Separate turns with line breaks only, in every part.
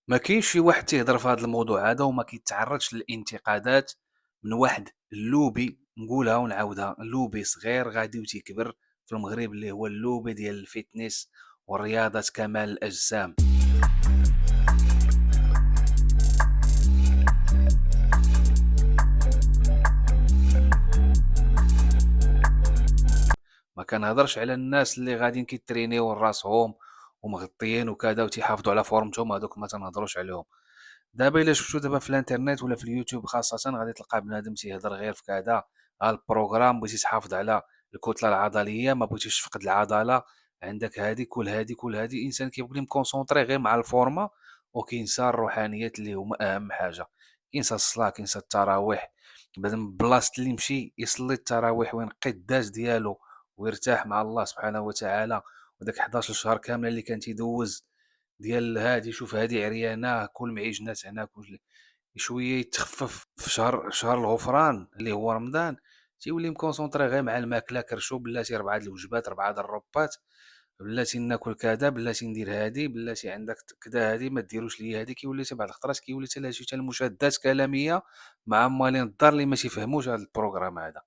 ما كاينش شي واحد تيهضر في هذا الموضوع هذا وما كيتعرضش للانتقادات من واحد اللوبي، نقولها ونعاودها، لوبي صغير غادي وتيكبر في المغرب اللي هو اللوبي ديال الفيتنس ورياضة كمال الأجسام. ما كنهضرش على الناس اللي غاديين كيترينيو راسهم ومغطيين وكذا وتيحافظوا على فورمتهم، هذوك ما تنهضروش عليهم. دابا الا شفتو دابا في الانترنت ولا في اليوتيوب خاصة غادي تلقى بنادم تيهضر غير في كذا، ها البروغرام بغيتي تحافظ على الكتلة العضلية، ما بغيتيش تفقد العضلة، عندك هادي كل هادي كل هادي. الانسان كيبغي مكونسونطري غير مع الفورمة وكينسى الروحانيات اللي هما اهم حاجة. كينسى الصلاة، كينسى التراويح، بعد من بلاصة اللي يمشي يصلي التراويح وينقي الداج ديالو ويرتاح مع الله سبحانه وتعالى. وداك 11 شهر كاملة اللي كان تيدوز ديال هادي، شوف هادي عريانة كل معيجنات هنا كل شويه يتخفف في شهر الغفران اللي هو رمضان، تيولي مكونسونطري غير مع الماكله، كرشو بلاتي 4 د الوجبات 4 د الرباط، بلاتي ناكل كذا، بلاتي ندير هادي، بلاتي عندك كذا هادي ما ديروش ليا هادي. كيولي حتى بعض الخطرات كيولي حتى شي حتى المشادات كلاميه مع مالين الدار اللي ما تيفهموش هذا البروغرام هذا،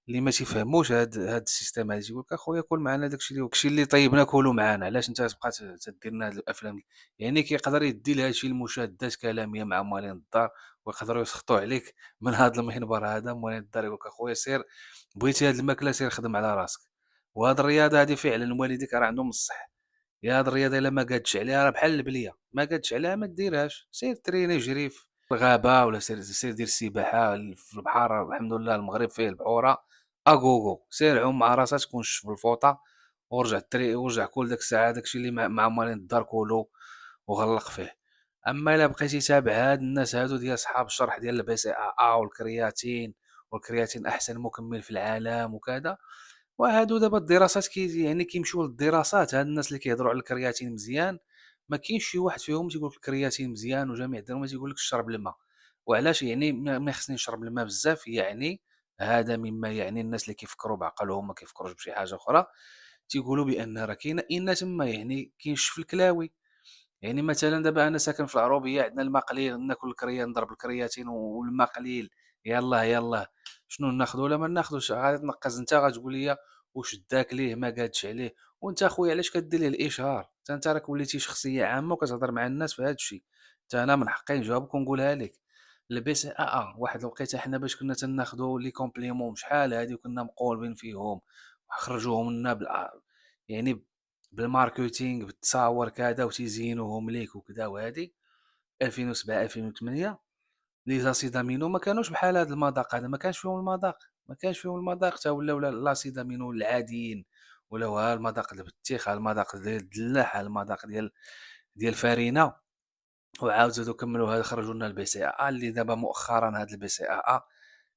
اللي ما تيفهموش هاد السيستم هذا. تيقول لك اخويا كل معنا داكشي اللي طيبنا كلوا معنا، علاش انت تبقى تدير لنا هاد الافلام؟ يعني كيقدر يدي لهذا الشيء المشادات كلاميه مع مالين الدار ويقدروا يسخطوا عليك من هذا المنبر هذا. مالين الدار يقول لك اخويا سير، بغيتي هاد الماكله سير خدم على راسك. وهاد الرياضه هذه فعلا والديك راه عندهم الصح. يا هاد الرياضه الا ما قادش عليها راه بحال البليه، ما قادش عليها ما ديرهاش، سير تريني جري في الغابه ولا سير دير السباحه في البحر. الحمد لله المغرب فيه البحوره اغوغو، سير عوم مع راسك ونشف بالفوطه ورجع ورجع كل داك الساعه داكشي اللي مع مالين الدار كولو وغلق فيه. اما الا بقيتي تابع هاد الناس هادو ديال صحاب الشرح ديال البي سي ا والكرياتين، والكرياتين احسن مكمل في العالم وكذا، وهادو دابا الدراسات يعني كيمشيو للدراسات. هاد الناس اللي كيهضروا على الكرياتين مزيان، ما كاينش شي واحد فيهم تيقول لك الكرياتين مزيان، وجميع الدراري ما تيقول لك شرب الماء. وعلاش؟ يعني ما خصني نشرب الماء بزاف، يعني هذا مما يعني الناس اللي كيفكروا بعقلهم ما كيفكروش بشي حاجه اخرى. تيقولوا بان راه كاين ان تما يعني كينشف الكلاوي. يعني مثلا دابا انا ساكن في العروبيه، عندنا الماء قليل، ناكل نضرب الكرياتين والماء قليل، يلاه يلاه شنو ناخذ ولا ما ناخذوش؟ غادي تنقز انت غتقول لي واش داك ليه ما قادش عليه. وانت اخويا علاش كدير ليه الاشهار؟ انت راك وليتي شخصيه عامه وكتهضر مع الناس في هذا الشيء. انا من حقي نجاوبك ونقولها لك. لبس واحد الوقيته حنا باش كنا تناخذوا لي كومبليمون شحال هادي وكنا مقولبين فيهم وخرجوهم لنا يعني بالماركتينغ بالتصاور كذا وتيزينوهم ليك وكذا. وهذه 2007 2008 لي زاسيدامينو ما كانوش بحال هذا المذاق هذا، ما كانش فيهم المذاق، ما كانش فيهم المذاق حتى ولاو لاسيدامينو العاديين، ولاو ها المذاق ديال البطيخ، ها المذاق ديال الدلاح، ها المذاق ديال الفارينه. وعاود زادو كملوا هذا خرجوا لنا البي سي ا اللي دابا مؤخرا هذا البي سي ا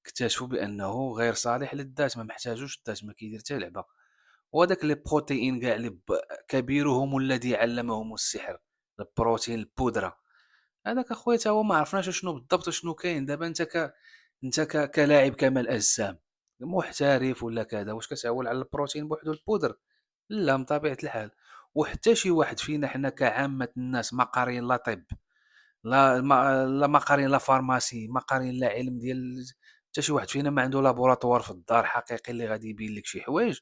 اكتشفوا بانه غير صالح للذات، ما محتاجوش الذات، ما كيدير حتى لعبه. وهذاك لي بروتيين كاع اللي كبيرهم الذي علمهم السحر، البروتين البودره هذاك اخويا تا هو ما عرفناش شنو بالضبط شنو كاين. دابا انت كلاعب كمال اجسام محترف ولا كذا، واش كتعول على البروتين بوحدو البودر؟ لا، من طبيعه الحال. وحتى شي واحد فينا حنا كعامه الناس ما قارين لا طب، لا ما قارين لا فارماسي، ما قارين لا علم ديال، حتى شي واحد فينا ما عنده لابوراتوار في الدار حقيقي اللي غادي يبين لك شي حوايج.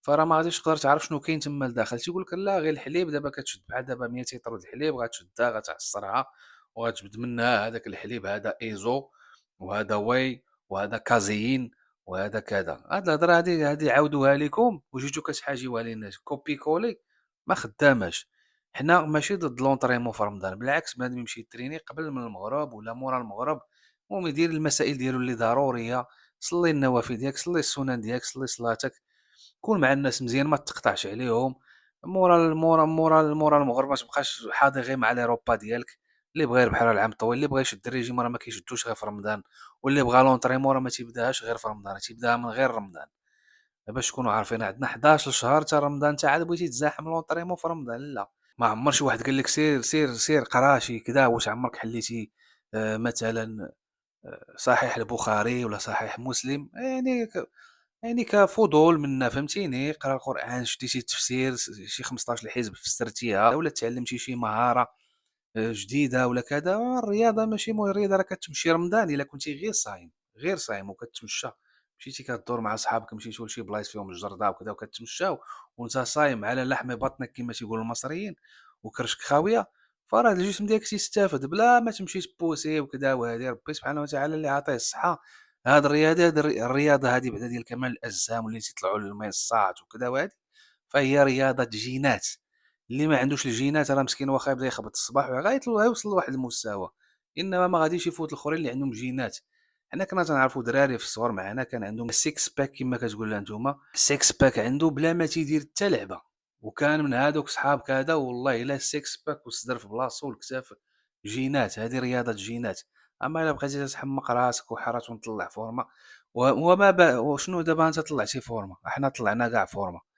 فراه ما غاديش تقدر تعرف شنو كاين تما لداخل. تيقول لك لا غير الحليب، دابا كتشد بحال دابا 100 لتر د الحليب غتشدها غتعصرها وغتجبد منها هذاك الحليب، هذا ايزو وهذا واي وهذا كازيين وهذا كذا. هاد الهضره هادي عاودوها لكم وجيتو كتحاجيوها للناس كوبي كولي، ما خداماش. حنا ماشي ضد لونطريمون في رمضان، بالعكس بنادم يمشي يتريني قبل من المغرب ولا مورا المغرب، المهم يدير المسائل ديالو اللي ضروريه. صلي النوافل ديالك، صلي السنن ديالك، صلي صلاتك، كون مع الناس مزيان ما تقطعش عليهم. مورا المغرب ما تبقاش حاضي غير مع لي روبا ديالك. اللي بغى يربح راه العام طويل، اللي بغى يشد الريجيم راه ما كيشدوش غير في رمضان، واللي بغى لونطريمون راه ما تيبداهاش غير في رمضان، تيبداها من غير رمضان. باش تكونوا عارفين عندنا 11 شهر حتى رمضان، انت عاد بغيتي تزاحم لونطريمون في رمضان؟ لا. ما عمر شي واحد قال لك سير سير سير قرا شي كذا. واش عمرك حليتي مثلا صحيح البخاري ولا صحيح مسلم؟ يعني كفضول منا فهمتيني، قرا القران، شدي شي تفسير شي 15 حزب فسرتيها، ولا تعلمتي شي مهاره جديدة ولا كذا. الرياضة ماشي الرياضة راه كتمشي رمضان إلا كنتي غير صايم، غير صايم وكتمشى، مشيتي كدور مع صحابك، مشيتو لشي بلايص فيهم الجردة وكذا وكتمشاو وأنت صايم على لحم بطنك كما تيقولوا المصريين وكرشك خاوية، فراه الجسم ديالك تيستافد بلا ما تمشي تبوسي وكذا. وهذه ربي سبحانه وتعالى اللي عاطيه الصحة. هاد الرياضة الرياضة هذه بعدا ديال كمال الأجسام واللي تيطلعوا للمنصات وكذا وهذه، فهي رياضة جينات. اللي ما عندوش الجينات راه مسكين واخا يبدا يخبط الصباح غيوصل لواحد المستوى، انما ما غاديش يفوت الاخرين اللي عندهم جينات. حنا كنا تنعرفوا دراري في الصغر معنا كان عندهم سيكس باك كما كتقول لها نتوما، سيكس باك عنده بلا ما تيدير حتى لعبه، وكان من هادوك صحاب كذا والله الا سيكس باك وصدر في بلاصتو والكتاف. جينات، هذه رياضه جينات. اما الا بقيتي تحمق راسك وحرات ونطلع فورمه وشنو دابا انت طلعتي فورمه، احنا طلعنا كاع فورمه.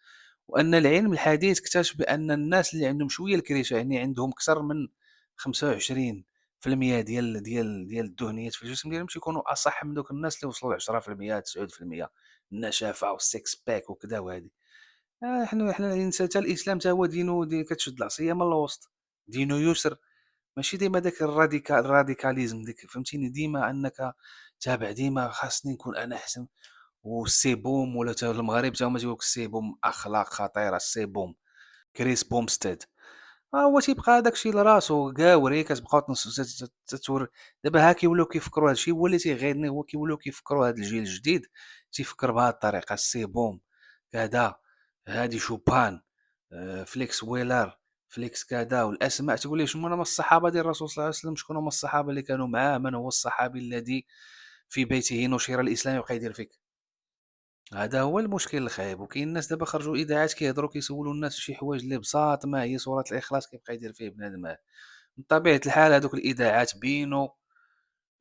وأن العلم الحديث اكتشف بأن الناس اللي عندهم شوية الكريشة، يعني عندهم أكثر من 25% ديال الدهنيات في الجسم ديالهم، تيكونوا أصح من دوك الناس اللي وصلوا ل 10% 9%. النشافة والسيكس باك وكذا وهذه. حنا الإنسان حتى الإسلام حتى هو دينه كتشد العصية من الوسط، دينه يسر. ماشي ديما داك الراديكاليزم ديك فهمتيني، ديما أنك تابع، ديما خاصني نكون أنا أحسن. والسيبوم ولا حتى المغرب حتى هما تيقول لك السيبوم اخلاق خطيره، السيبوم كريس بومستيد. ها هو تيبقى داك الشيء لراسو كاوري، كتبقاو تتور. دابا ها كيوليو كيفكروا هادشي هو اللي تيغيظني، هو كيوليو كيفكروا هاد الجيل الجديد تيفكر بهاد الطريقه، السيبوم كذا، هادي شوبان، فليكس ويلر، فليكس كذا، والاسماء تقول لي شنو هما الصحابه ديال الرسول صلى الله عليه وسلم، شكون هما الصحابه اللي كانوا معاه، من هو الصحابي الذي في بيته نشر الاسلام، يبقى يدير فيك. هذا هو المشكل الخايب. وكاين الناس دابا خرجوا اذاعات كيهضروا كيسولوا الناس في شي حوايج اللي بساط، ما هي سوره الاخلاص، كيبقى يدير فيه بنادم. من طبيعه الحال هذوك الاذاعات بينوا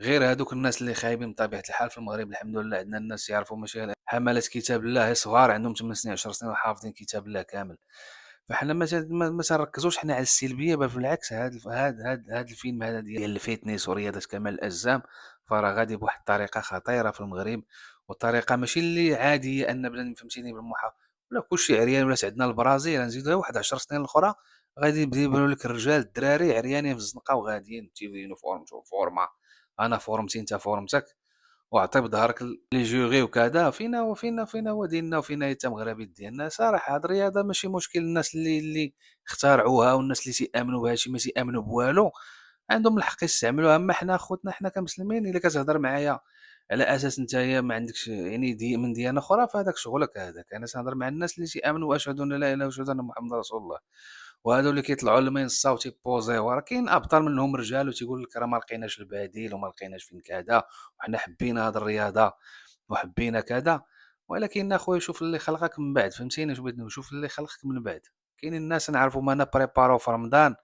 غير هذوك الناس اللي خايبين. بطبيعه الحال في المغرب الحمد لله عندنا الناس يعرفوا ماشي حمله كتاب الله صغار عندهم 8 سنين 10 سنين وحافظين كتاب الله كامل. فحنا ما تنركزوش حنا على السلبيه، بل بالعكس هذا الفيلم هذا ديال الفيتنس ورياضه كمال الاجسام، فراه غادي بواحد الطريقه خطيره في المغرب. والطريقه ماشي اللي عاديه ان بنادم فهمتيني بالمحا ولا كلشي عريان. ولات عندنا البرازيل نزيدو واحد 10 سنين الاخرى غادي يبانوا لك الرجال الدراري عريانين في الزنقه وغاديين تيبينوا فورما. انا فورمتي انت فورمتك، واعطي بظهرك لي جوغي وكذا. فينا هو ديننا، وفينا حتى مغربي ديالنا. صراحه هاد الرياضه ماشي مشكل. الناس اللي اخترعوها والناس اللي تيامنوا بها شي ما تيامنوا بوالو عندهم الحق يستعملوها. اما حنا خوتنا حنا كمسلمين الا كتهضر معايا على اساس نتايا ما عندكش يعني من ديانه اخرى، فهذاك شغلك. هذاك انا تنهضر مع الناس اللي تيامنوا واشهد ان لا اله الا الله واشهد ان محمد رسول الله. وهادو اللي كيطلعوا للمنصه وتيبوزيو، راه كاين ابطال منهم رجال وتيقول لك راه ما لقيناش البديل وما لقيناش فين كذا، وحنا حبينا هاد الرياضه وحبينا كذا. ولكن اخويا شوف اللي خلقك من بعد، فهمتيني اش بغيت نقول؟ شوف اللي خلقك من بعد. كاينين الناس نعرفوا ما بريبارو في رمضان،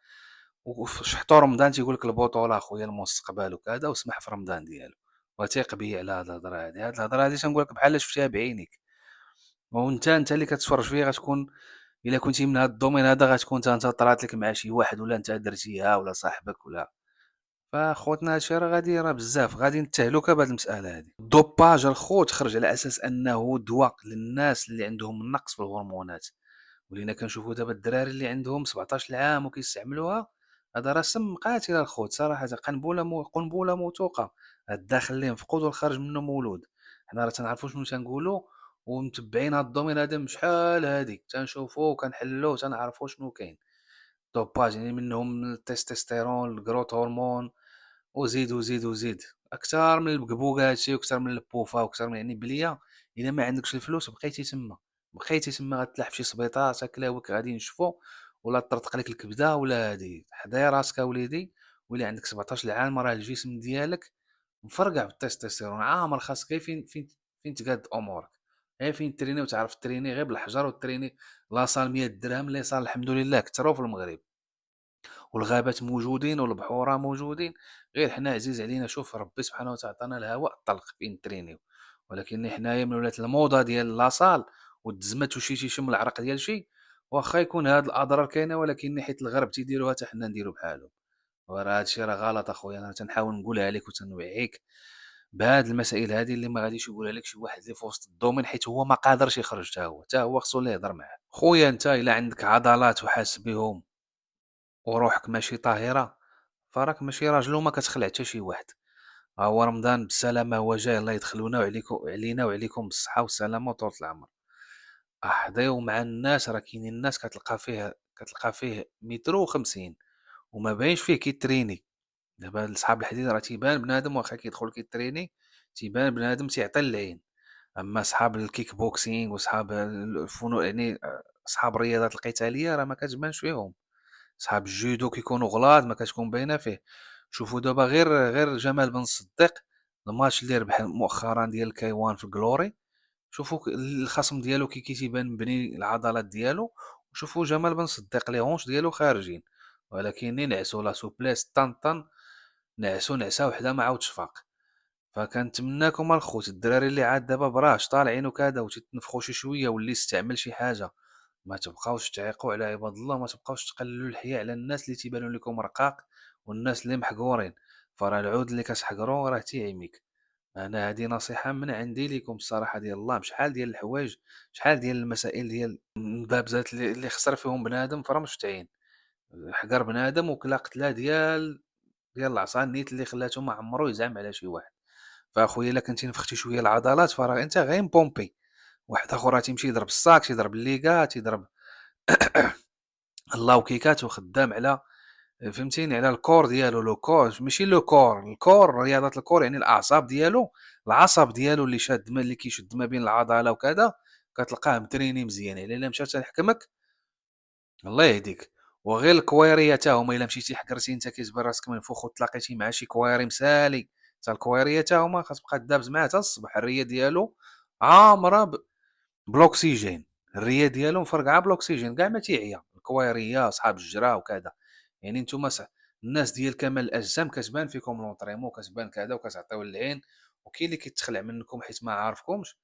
وفي شحطوا رمضان تيقول لك البطوله اخويا المستقبل وكذا، وسمح في رمضان ديالو. وثيق بيا على هاد الهضره هادي. هاد الهضره هادي تنقول لك بحال شفتيها بعينيك. وانت اللي كتفرج فيا غتكون، الا كنتي من هاد الدومين هذا غتكون انت طرات لك مع شي واحد ولا انت درتيها ولا صاحبك ولا. فخوتنا هادشي راه بزاف غادي نتهلكوا بهاد المساله هادي. الدوباج الخوت خرج على اساس انه دواء للناس اللي عندهم نقص في الهرمونات. ولينا كنشوفوا دابا الدراري اللي عندهم 17 عام وكيستعملوها. هذا راه سم قاتل الخوت صراحه، قنبله موثوقه. الداخل اللي مفقود والخارج منه مولود. حنا راه تنعرفوا شنو تنقولوا ومتبعين هاد الدومين هذا من شحال هادي، تنشوفوه وكنحلوه تنعرفوا شنو كاين. دوباج يعني منهم التستوستيرون، الجروث هرمون، وزيد وزيد وزيد. اكثر من البقبوقه هادشي، واكثر من البوفا، واكثر من يعني بليا. الا ما عندكش الفلوس بقيتي تما غتلاح في شي سبيطار تاكلاوك غادي ينشفو، ولا طرطق لك الكبده ولا هادي. حدايا راسك اوليدي. ولا عندك 17 عام راه الجسم ديالك مفرقع بالتستوستيرون عامر. خاصك غير فين تقاد امورك، غير فين تريني وتعرف تريني غير بالحجر. وتريني لاصال 100 درهم اللي صار الحمد لله كثروا في المغرب، والغابات موجودين والبحورة موجودين. غير حنا عزيز علينا شوف ربي سبحانه وتعالى عطانا الهواء الطلق فين نترينيو. ولكن حنايا من ولات الموضه ديال لاصال والتزمت وشي تيشم العرق ديال شي. واخا يكون هاد الاضرار كاينه، ولكن حيت الغرب تيديروها حتى حنا نديرو بحالهم. وراه هادشي راه غلط اخويا. انا تنحاول نقولها لك وتنوعيك بهاد المسائل هادي اللي ما غاديش يقولها لك شي واحد اللي في وسط الدومين، حيت هو ما قادرش يخرج. حتى هو خصو اللي يهضر معاه. خويا انت الا عندك عضلات وحاس بهم وروحك ماشي طاهرة، فراك ماشي راجل وما كتخلع حتى شي واحد. ها هو رمضان بالسلامة هو جاي، الله يدخلونا علينا وعليكم بالصحة والسلامة وطولة العمر. حظيو مع الناس، راه كاينين الناس كتلقى فيه مترو و50 وما باينش فيه كيتريني. دابا لصحاب الحديد راه تيبان بنادم واخا كيدخل كيتريني، تيبان بنادم تيعطي العين. اما صحاب الكيك بوكسينغ وصحاب الفنون يعني صحاب الرياضات القتاليه راه ما كتبانش فيهم. صحاب الجودو كيكونوا غلاظ ما كتكون باينه فيه. شوفوا دابا غير جمال بن صديق، الماتش اللي ربح مؤخرا ديال الكيوان في الجلوري، شوفوا الخصم ديالو كي تيبان مبني العضلات ديالو، وشوفوا جمال بن صديق لي هونش ديالو خارجين، ولكن نعسوا لا سوبليس طنطن، نعسوا نعسه وحده ما عاودش فاق. فكنتمناكم الخوت الدراري اللي عاد دابا براش طالعين وكذا وتتنفخوا شي شويه واللي استعمل شي حاجه، ما تبقاوش تعيقوا على عباد الله، ما تبقاوش تقللوا الحياء على الناس اللي تيبانوا لكم رقاق والناس اللي محقورين. فراه العود اللي كتحقروا راه تيعميك. انا هذه نصيحه من عندي لكم الصراحه ديال الله. شحال ديال الحوايج، شحال ديال المسائل ديال المبابزات اللي خسر فيهم بنادم فرا مشتعين، حقر بنادم وكلا قتله ديال العصا النيت اللي خلاته ما عمرو يزعم على شي واحد. فاخويا الا كنتي نفختي شويه العضلات فراه انت غير بومبي. واحد اخر راه تيمشي يضرب الصاك، تيضرب الليغا، تيضرب الله وكيكات وخدام على، فهمتيني، على الكور ديالو. لو كور ماشي لو كور، الكور رياضه الكور يعني الاعصاب ديالو، العصب ديالو اللي شاد ما اللي كيشد ما بين العضله وكذا، كتلقاه متريني مزيان. يعني الا مشات تحكمك الله يهديك. وغير الكويريه حتى هما الا مشيتي حكرتي انت كتبان راسك منفوخ وتلاقيتي مع شي كويري مسالي، حتى الكويريه حتى هما خاص تبقى دابز معاه حتى الصباح. الريه ديالو عامره بلوكسيجين، الريه ديالو مفرقعه بلوكسيجين كاع ما تيعيا. الكويريه صحاب الجرا وكذا، يعني نتوما الناس ديال كمال الاجسام كتبان فيكم لونطريمون، كتبان كذا وكتعطيو العين، وكاين اللي كيتخلع منكم حيت ما عارفكمش.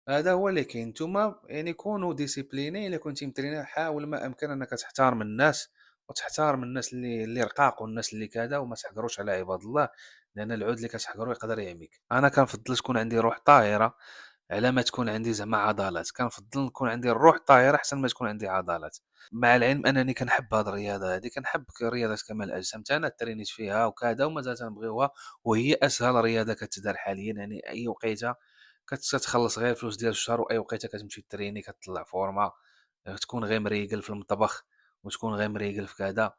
هذا هو اللي كاين. نتوما يعني كونوا ديسيبليني، الا كنتي متريني حاول ما امكن انك تحترم الناس، وتحترم الناس اللي رقاق والناس اللي كذا، وما تحقروش على عباد الله، لان العود اللي كتحقرو يقدر يعميك. انا كنفضل تكون عندي روح طاهره على ما تكون عندي زعما عضلات. كنفضل نكون عندي الروح طاهره احسن ما تكون عندي عضلات. مع العلم انني كنحب هذه الرياضه، هذه كنحب رياضه كمال الاجسام، حتى انا ترينيت فيها وكذا ومازال تنبغيوها، وهي اسهل رياضه كتدار حاليا. يعني اي وقيته كتخلص غير الفلوس ديال الشهر، واي وقيته كتمشي تريني كتطلع فورمه، تكون غير مريقل في المطبخ وتكون غير مريقل في كذا.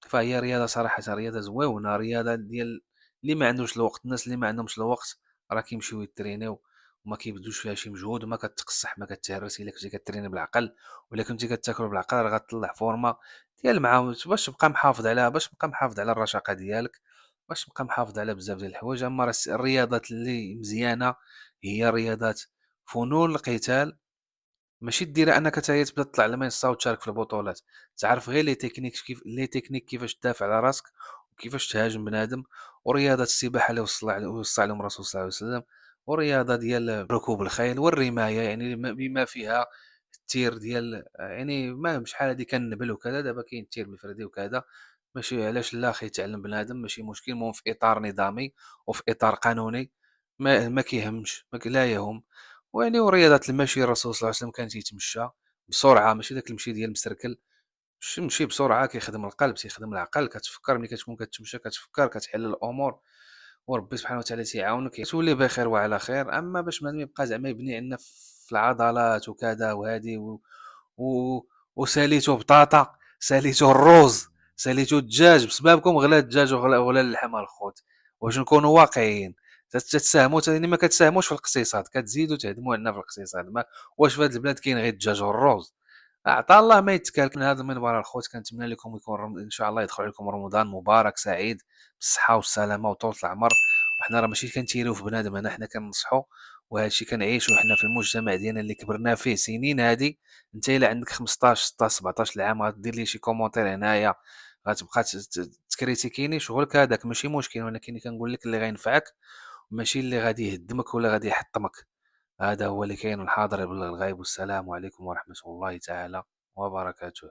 فهي رياضه صراحه رياضه زويونه، رياضه ديال اللي ما عندوش الوقت. الناس اللي ما عندهمش الوقت راه كيمشيو يترينيو وما كيبذلوش فيها شي مجهود، وما كتقصح ما كتهرس. الا كنتي كتريني بالعقل ولا كنتي كتاكل بالعقل راه غتطلع فورمه ديال مع باش تبقى محافظ على الرشاقه ديالك، باش تبقى محافظ على بزاف ديال الحوايج. اما راه الرياضات اللي مزيانه هي رياضات فنون القتال. ماشي ديرها انك تاهي تبدا تطلع للمنصه وتشارك في البطولات، تعرف غير لي تكنيك كيفاش تدافع على راسك وكيفاش تهاجم بنادم. ورياضه السباحه اللي وصى عليهم الرسول صلى الله عليه وسلم، ورياضه ديال ركوب الخيل والرمايه، يعني بما فيها التير ديال يعني ما شحال هادي كنبل وكذا. دابا كاين التير بالفردي وكذا. ماشي علاش لا اخي يتعلم بنادم ماشي مشكل، المهم في اطار نظامي وفي اطار قانوني. ما كيهمش لا يهم. ويعني ورياضة المشي الرسول صلى الله عليه وسلم كان تيتمشى بسرعة، ماشي داك المشي ديال المسركل، مشي بسرعة كيخدم القلب تيخدم العقل. كتفكر ملي كتكون كتمشى كتفكر كتحل الأمور، وربي سبحانه وتعالى تيعاونك تولي بخير وعلى خير. أما باش ما يبقى زعما يبني عندنا في العضلات وكذا وهادي و... وساليتو بطاطا، ساليتو الروز، ساليتو الدجاج، بسببكم غلا الدجاج وغلا اللحم الخوت. واش نكونوا واقعيين؟ تتساهموا يعني ما كتساهموش في الاقتصاد، كتزيدوا تهدموا عندنا في الاقتصاد. ما واش في هذه البلاد كاين غير الدجاج والروز؟ عطا الله ما يتكال. من هذا المنبر الخوت كنتمنى لكم يكون ان شاء الله يدخل عليكم رمضان مبارك سعيد بالصحه والسلامه وطول العمر. وحنا راه ماشي كنتيريو في بنادم، حنا كننصحوا، وهذا الشيء كنعيشوا حنا في المجتمع ديالنا اللي كبرنا فيه سنين هذه. انت الا عندك 15 16 17 عام غدير لي شي كومونتير هنايا، غتبقى تكريتيكيني شغلك هذاك ماشي مشكل، ولكن كنقول لك اللي غينفعك ماشي اللي غادي يهدمك ولا غادي يحطمك. هذا هو اللي كاين. الحاضر يبلغ الغيب. والسلام عليكم ورحمة الله تعالى وبركاته.